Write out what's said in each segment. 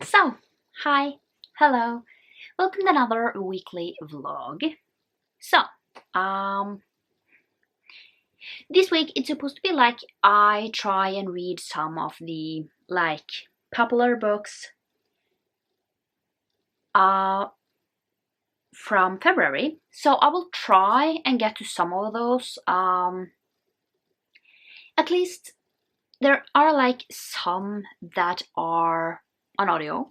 So, hi, hello, welcome to another weekly vlog. So, um, this week it's supposed to be like I try and read some of the popular books uh from February. So I will try and get to some of those. At least there are like some that are on audio.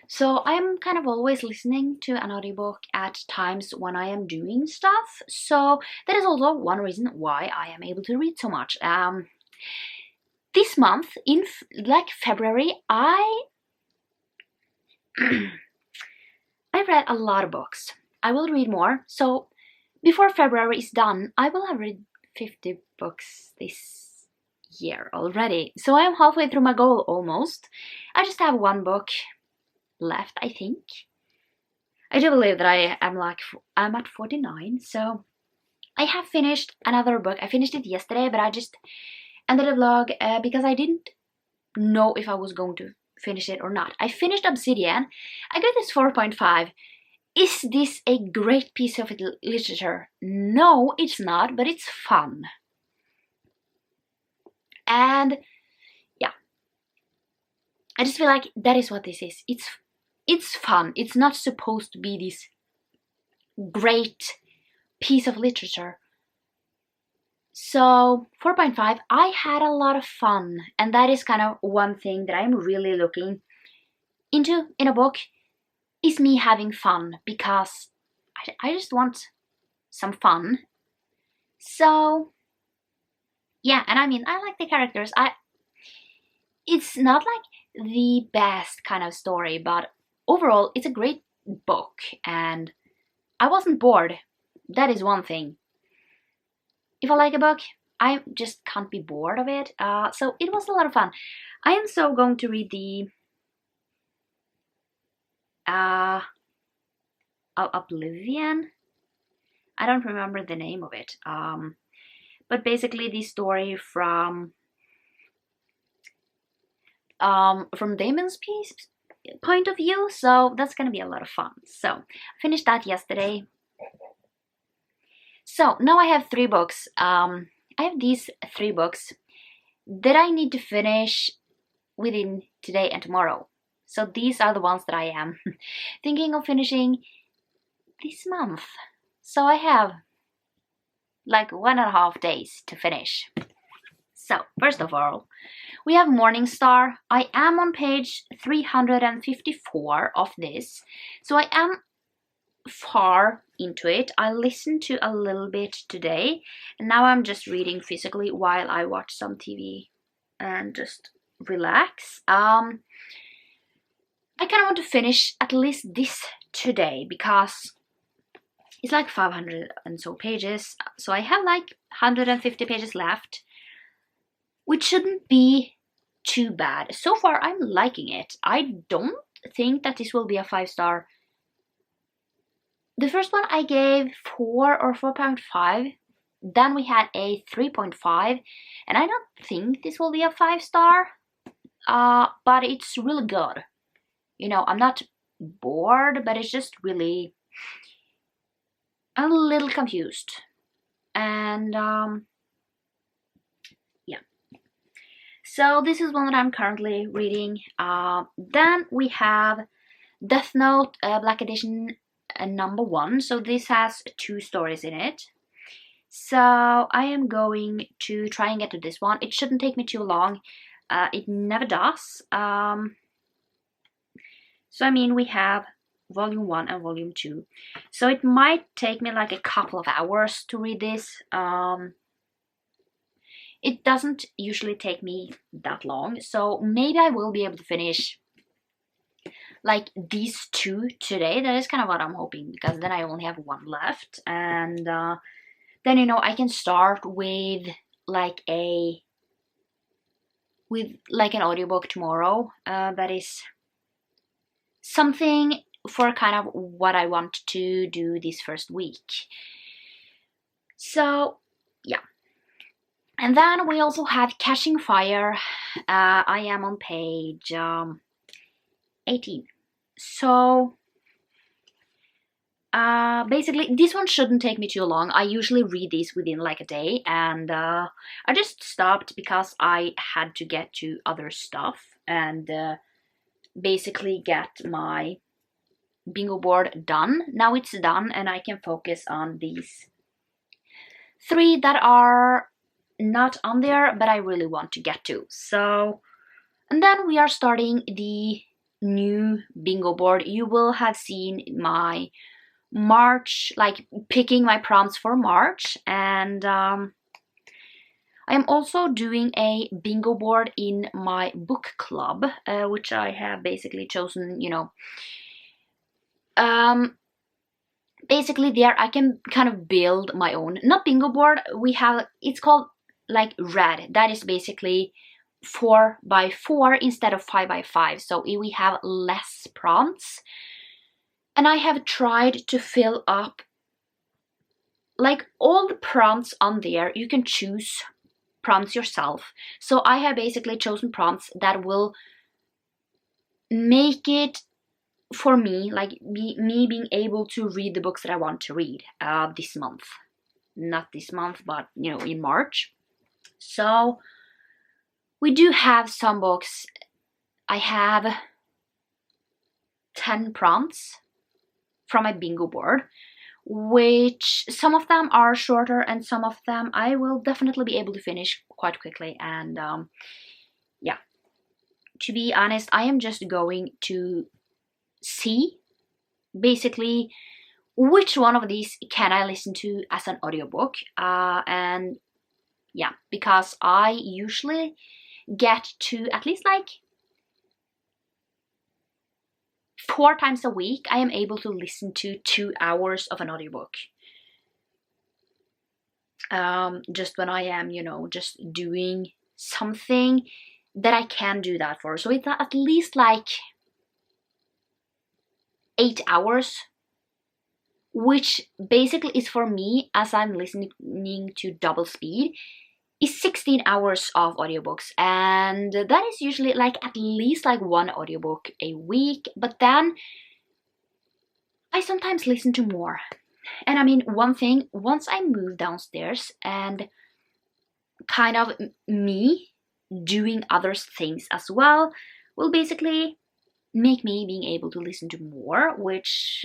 So I'm kind of always listening to an audiobook at times when I am doing stuff. So that is also one reason why I am able to read so much. This month, in February, I I read a lot of books. I will read more. So before February is done, I will have read 50 books this year already. So I am halfway through my goal almost. I just have one book left, I think. I do believe that I'm at 49, so I have finished another book. I finished it yesterday, but I just ended the vlog because I didn't know if I was going to finish it or not. I finished Obsidian. I gave this 4.5. Is this a great piece of literature? No, it's not, but it's fun. And yeah, I just feel like that is what this is. It's fun. It's not supposed to be this great piece of literature. So 4.5, I had a lot of fun, and that is kind of one thing that I'm really looking into in a book, is me having fun, because I just want some fun. So yeah, and I mean, I like the characters. It's not like the best kind of story, but overall it's a great book, and I wasn't bored. That is one thing. If I like a book, I just can't be bored of it. So it was a lot of fun. I am so going to read the Oblivion. I don't remember the name of it. But basically the story from Damon's point of view. So that's gonna be a lot of fun. So I finished that yesterday. So now I have 3 books. I have these 3 books that I need to finish within today and tomorrow. So these are the ones that I am thinking of finishing this month. So I have like 1.5 days to finish. So first of all, we have Morningstar. I am on page 354 of this. So I am far into it. I listened to a little bit today, and now I'm just reading physically while I watch some TV and just relax. I kind of want to finish at least this today because it's like 500 and so pages. So I have like 150 pages left, which shouldn't be too bad. So far, I'm liking it. I don't think that this will be a 5-star. The first one I gave 4 or 4.5. Then we had a 3.5, and I don't think this will be a 5-star. But it's really good. You know, I'm not bored, but it's just really a little confused. And yeah. So this is one that I'm currently reading. Then we have Death Note Black Edition number 1. So this has 2 stories in it. So I am going to try and get to this one. It shouldn't take me too long. It never does. So I mean, we have volume 1 and volume 2. So it might take me like a couple of hours to read this. It doesn't usually take me that long. So maybe I will be able to finish like these 2 today. That is kind of what I'm hoping, because then I only have 1 left. And then, you know, I can start with like an audiobook tomorrow. That is something for kind of what I want to do this first week. So yeah. And then we also have Catching Fire. I am on page 18. So basically this one shouldn't take me too long. I usually read these within like a day, and I just stopped because I had to get to other stuff and basically get my bingo board done. Now it's done and I can focus on these 3 that are not on there but I really want to get to. So, and then we are starting the new bingo board. You will have seen my March, like picking my prompts for March, and I am also doing a bingo board in my book club, which I have basically chosen, you know, basically there I can kind of build my own, not bingo board, we have, it's called like red, that is basically 4 by 4 instead of 5 by 5, so we have less prompts. And I have tried to fill up like all the prompts on there. You can choose prompts yourself. So I have basically chosen prompts that will make it for me, like me being able to read the books that I want to read this month. Not this month, but you know, in March. So we do have some books. I have 10 prompts from my bingo board, which some of them are shorter and some of them I will definitely be able to finish quite quickly. And yeah, to be honest, I am just going to see basically which one of these can I listen to as an audiobook. And yeah, because I usually get to at least like 4 times a week, I am able to listen to 2 hours of an audiobook. Just when I am, you know, just doing something that I can do that for. So it's at least like 8 hours, which basically is for me, as I'm listening to double speed, is 16 hours of audiobooks, and that is usually like at least like 1 audiobook a week. But then I sometimes listen to more. And I mean, one thing, once I move downstairs and kind of me doing other things as well will basically make me being able to listen to more, which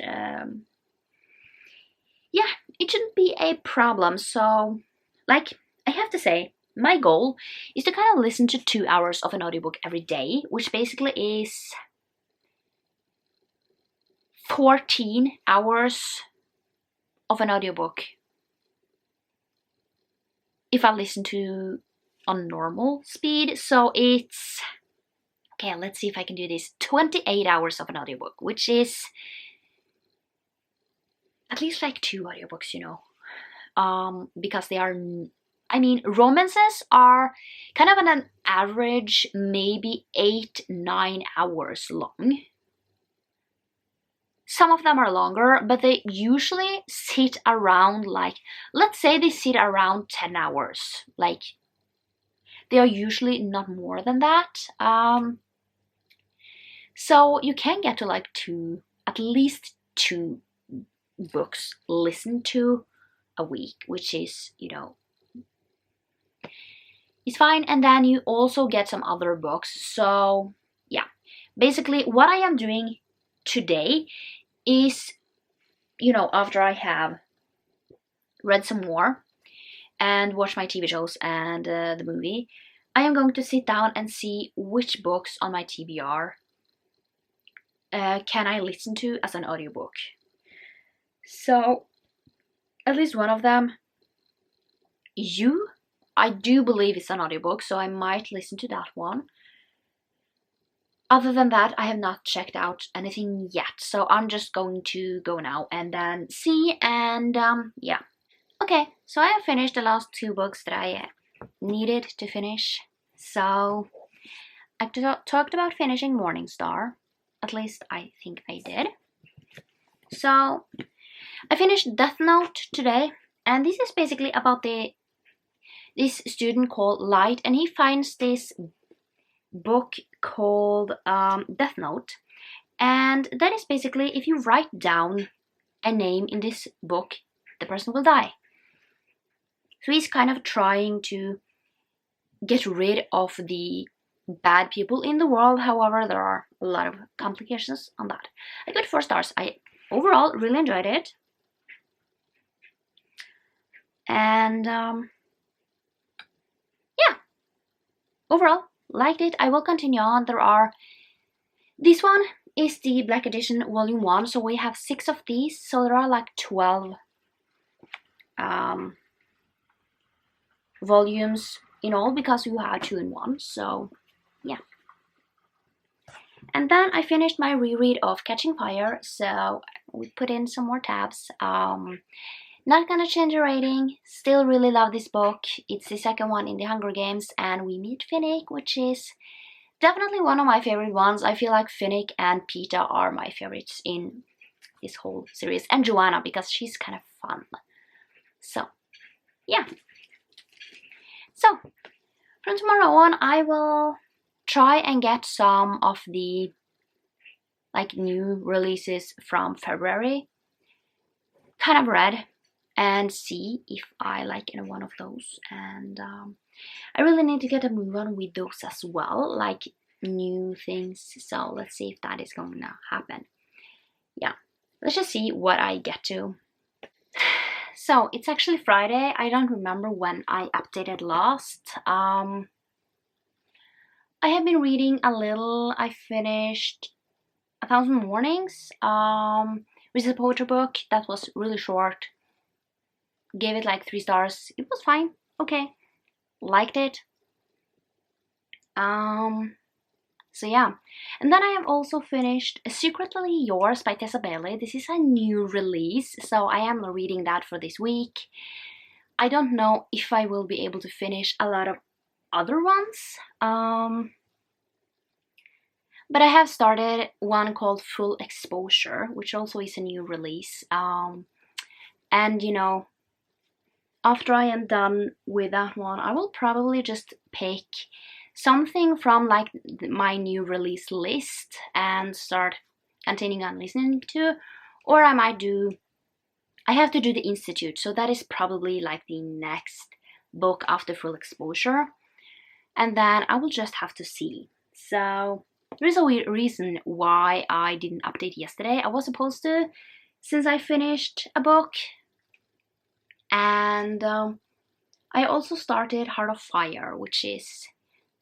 yeah, it shouldn't be a problem. So like, I have to say, my goal is to kind of listen to 2 hours of an audiobook every day, which basically is 14 hours of an audiobook if I listen to on normal speed. So it's, okay, let's see if I can do this, 28 hours of an audiobook, which is at least like 2 audiobooks, you know, because they are, I mean, romances are kind of an average maybe 8-9 hours long. Some of them are longer, but they usually sit around like, let's say they sit around 10 hours. Like, they are usually not more than that. So you can get to like at least 2 books listened to a week, which is, you know, it's fine. And then you also get some other books. So yeah, basically what I am doing today is, you know, after I have read some more and watched my TV shows and the movie, I am going to sit down and see which books on my TBR can I listen to as an audiobook. So at least one of them, I do believe it's an audiobook, so I might listen to that one. Other than that, I have not checked out anything yet, so I'm just going to go now and then see, and yeah. Okay, so I have finished the last 2 books that I needed to finish. So I talked about finishing Morningstar, at least I think I did. So I finished Death Note today, and this is basically about this student called Light, and he finds this book called Death Note, And that is basically, if you write down a name in this book, the person will die. So he's kind of trying to get rid of the bad people in the world. However, there are a lot of complications on that. I got 4 stars. I overall really enjoyed it. And yeah, overall liked it. I will continue on. This one is the Black Edition Volume 1, so we have 6 of these, so there are like 12 volumes in all, because you have 2 in 1, so yeah. And then I finished my reread of Catching Fire, so we put in some more tabs. Not gonna change the rating, still really love this book. It's the second one in the Hunger Games, and we meet Finnick, which is definitely one of my favorite ones. I feel like Finnick and Peeta are my favorites in this whole series, and Joanna, because she's kind of fun. So yeah. So from tomorrow on, I will try and get some of the like new releases from February kind of read and see if I like any one of those. And I really need to get a move on with those as well, like new things. So let's see if that is going to happen. Yeah, let's just see what I get to. So it's actually Friday. I don't remember when I updated last. I have been reading a little. I finished 1,000 Mornings, which is a poetry book that was really short. Gave it like 3 stars. It was fine. Okay. Liked it. So yeah. And then I have also finished Secretly Yours by Tessa Bailey. This is a new release, so I am reading that for this week. I don't know if I will be able to finish a lot of other ones. But I have started one called Full Exposure, which also is a new release. And you know, after I am done with that one, I will probably just pick something from like my new release list and start continuing on listening to, or I might I have to do The Institute, so that is probably like the next book after Full Exposure, and then I will just have to see. So there is a reason why I didn't update yesterday. I was supposed to, since I finished a book, and I also started Heart of Fire, which is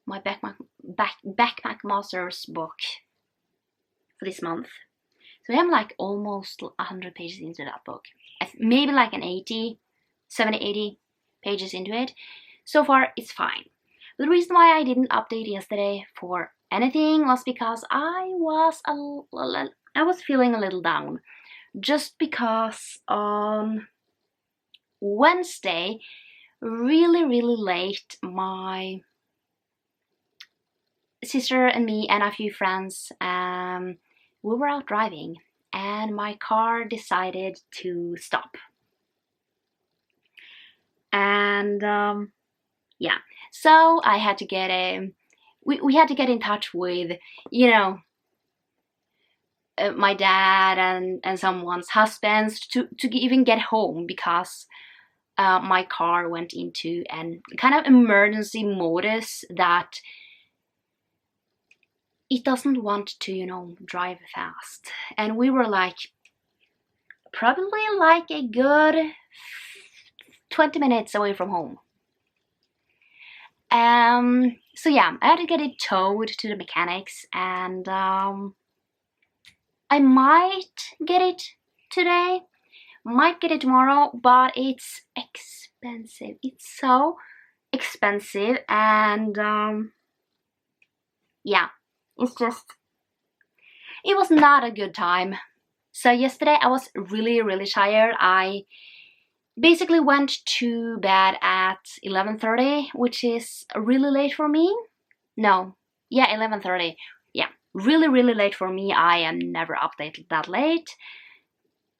my Backpack Masters book for this month. So I'm like almost 100 pages into that book. Maybe like an 70, 80 pages into it. So far, it's fine. The reason why I didn't update yesterday for anything was because I was feeling a little down. Just because on Wednesday, really late, my sister and me and a few friends, we were out driving and my car decided to stop. And yeah, so I had to get we had to get in touch with, you know, my dad and someone's husbands to even get home, because my car went into an kind of emergency modus that it doesn't want to, you know, drive fast. And we were like, probably like a good 20 minutes away from home. So yeah, I had to get it towed to the mechanics, and I might get it today, might get it tomorrow, but it's expensive. It's so expensive, and yeah, it's just, it was not a good time. So yesterday I was really tired. I basically went to bed at 11:30, which is really late for me. No, yeah, 11:30. Yeah, really late for me. I am never up that late,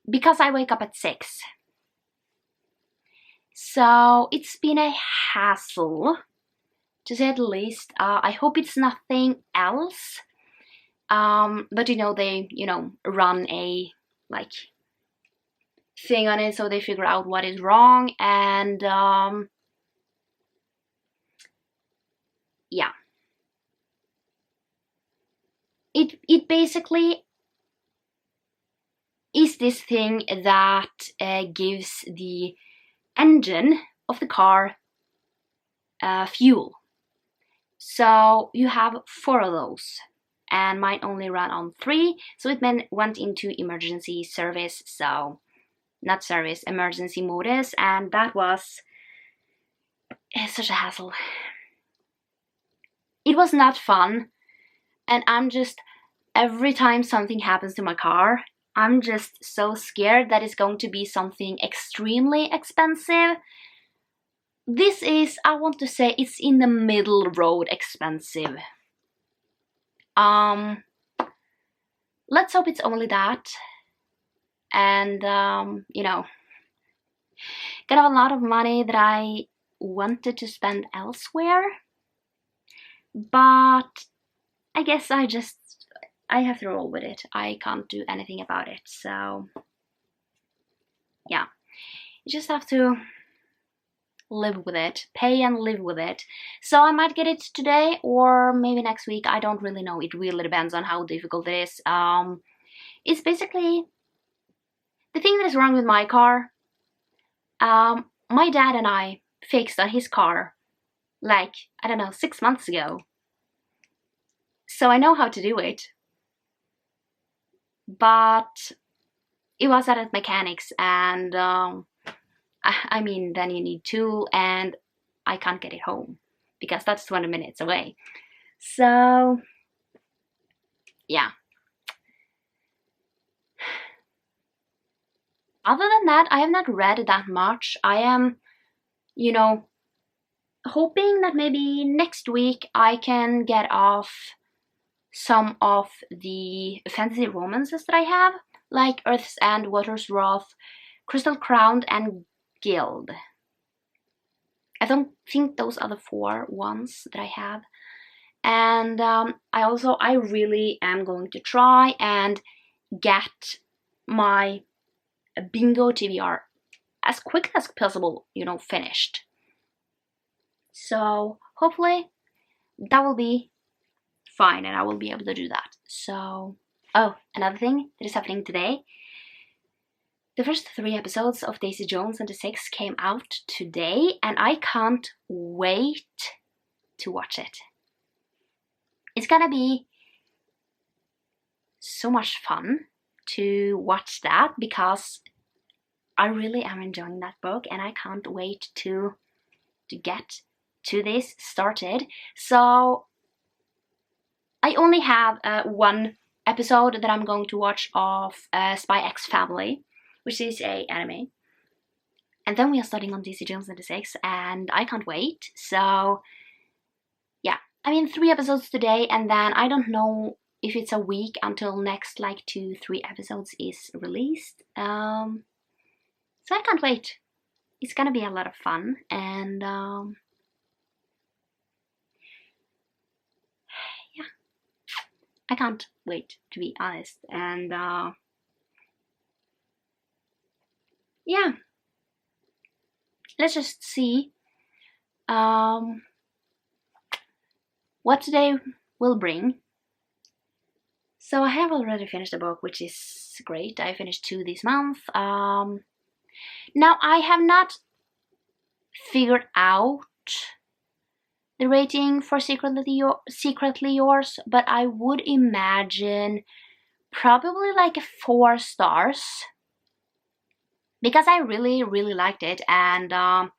because I wake up at 6. So it's been a hassle, to say the least. I hope it's nothing else. But they run a like thing on it, so they figure out what is wrong, and yeah, it basically is this thing that gives the engine of the car fuel. So you have 4 of those, and mine only ran on 3, so it went into emergency service, so not service, emergency modus, and that was such a hassle. It was not fun, and every time something happens to my car, I'm just so scared that it's going to be something extremely expensive. This is, I want to say, it's in the middle road expensive. Let's hope it's only that. And, kind of a lot of money that I wanted to spend elsewhere. But I guess I have to roll with it. I can't do anything about it. So, yeah. You just have to live with it, pay and live with it. So I might get it today or maybe next week. I don't really know. It really depends on how difficult it is. It's basically the thing that is wrong with my car. My dad and I fixed on his car like, I don't know, 6 months ago. So I know how to do it. But it was at a mechanic's, and I mean, then you need tool, and I can't get it home because that's 20 minutes away. So, yeah. Other than that, I have not read that much. I am, hoping that maybe next week I can get off some of the fantasy romances that I have, like Earth's End, Water's Wrath, Crystal Crown, and Guild. I don't think those are the 4 ones that I have. And I really am going to try and get my bingo TBR as quickly as possible, finished. So hopefully that will be fine and I will be able to do that. So, oh, another thing that is happening today. The first 3 episodes of Daisy Jones and the Six came out today, and I can't wait to watch it. It's gonna be so much fun to watch that because I really am enjoying that book, and I can't wait to get to this started. So I only have 1 episode that I'm going to watch of Spy X Family, which is a anime. And then we are starting on Daisy Jones and the Six, and I can't wait. So, yeah. I mean, 3 episodes today, and then I don't know if it's a week until next, 2-3 episodes is released. So I can't wait. It's gonna be a lot of fun, and yeah. I can't wait, to be honest. And yeah, let's just see what today will bring. So I have already finished the book, which is great. I finished 2 this month. Now I have not figured out the rating for Secretly Yours, but I would imagine probably 4 stars. Because I really, really liked it, and I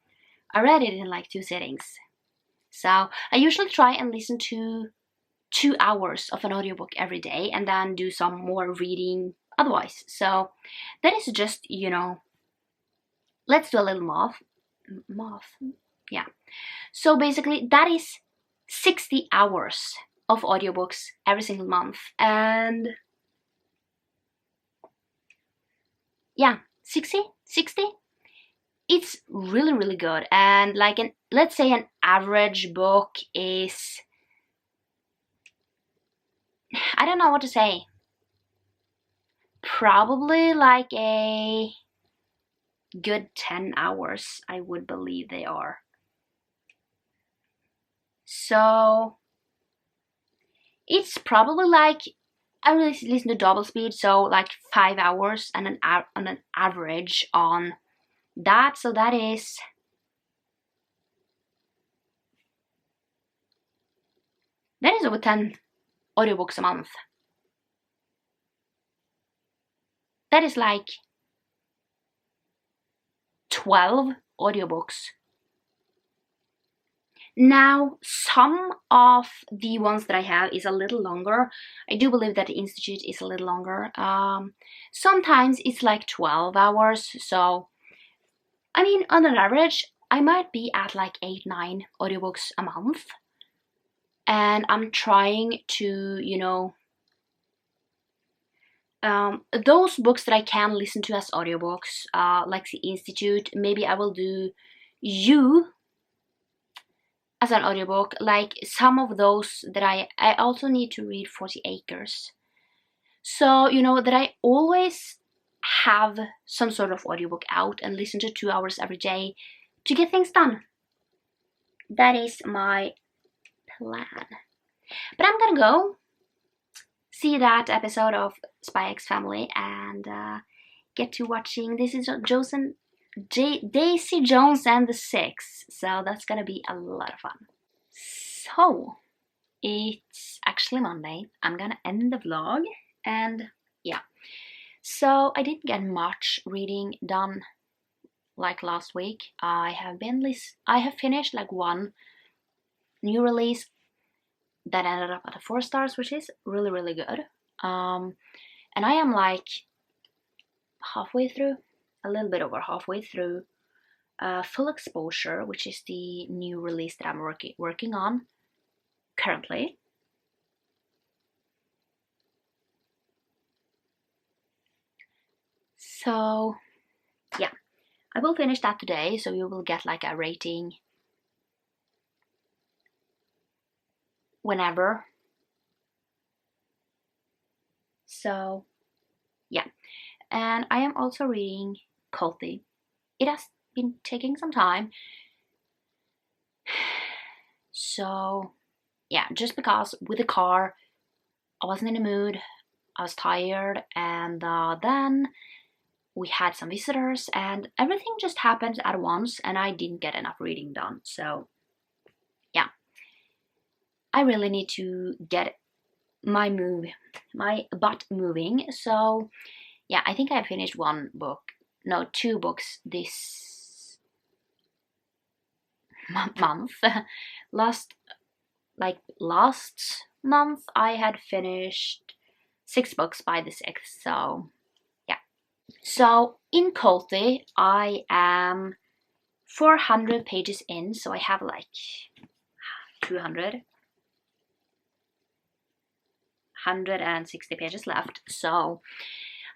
read it in 2 sittings. So I usually try and listen to 2 hours of an audiobook every day and then do some more reading otherwise. So that is just, let's do a little math. Yeah. So basically that is 60 hours of audiobooks every single month. And yeah, 60? It's really, really good. And let's say an average book is I don't know what to say. Probably like a good 10 hours, I would believe they are. So it's probably like, I really listen to double speed, so like 5 hours and on an average on that. So that is over 10 audiobooks a month. That is like 12 audiobooks. Now, some of the ones that I have is a little longer. I do believe that the Institute is a little longer. Sometimes it's like 12 hours. So, I mean, on an average, I might be at like 8-9 audiobooks a month. And I'm trying to, those books that I can listen to as audiobooks, like the Institute, maybe I will do You as an audiobook. Like some of those that I also need to read 40 Acres. So, that I always have some sort of audiobook out and listen to 2 hours every day to get things done. That is my plan. But I'm gonna go see that episode of Spy X Family and get to watching Daisy Jones and the Six. So that's gonna be a lot of fun. So it's actually Monday. I'm gonna end the vlog, and yeah. So I didn't get much reading done like last week. I have finished like one new release that ended up at 4 stars, which is really, really good. And I am like halfway through, a little bit over halfway through Full Exposure, which is the new release that I'm working on currently. So yeah, I will finish that today, so you will get like a rating whenever. So yeah, and I am also reading Culty. It has been taking some time. So yeah, just because with the car, I wasn't in the mood, I was tired, and then we had some visitors, and everything just happened at once, and I didn't get enough reading done. So yeah, I really need to get my butt moving. So yeah, I think I finished 2 books this month. last month I had finished 6 books by the 6th. So yeah. So in Culty I am 400 pages in, so I have like 160 pages left. So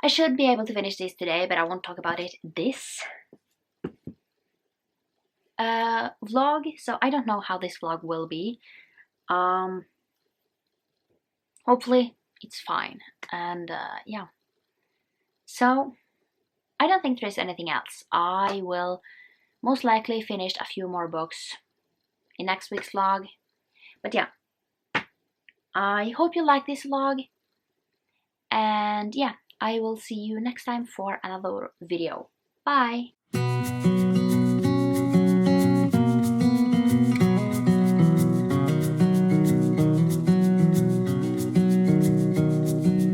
I should be able to finish this today, but I won't talk about it this vlog. So I don't know how this vlog will be. Hopefully it's fine. And yeah. So I don't think there's anything else. I will most likely finish a few more books in next week's vlog. But yeah, I hope you like this vlog. And yeah, I will see you next time for another video. Bye!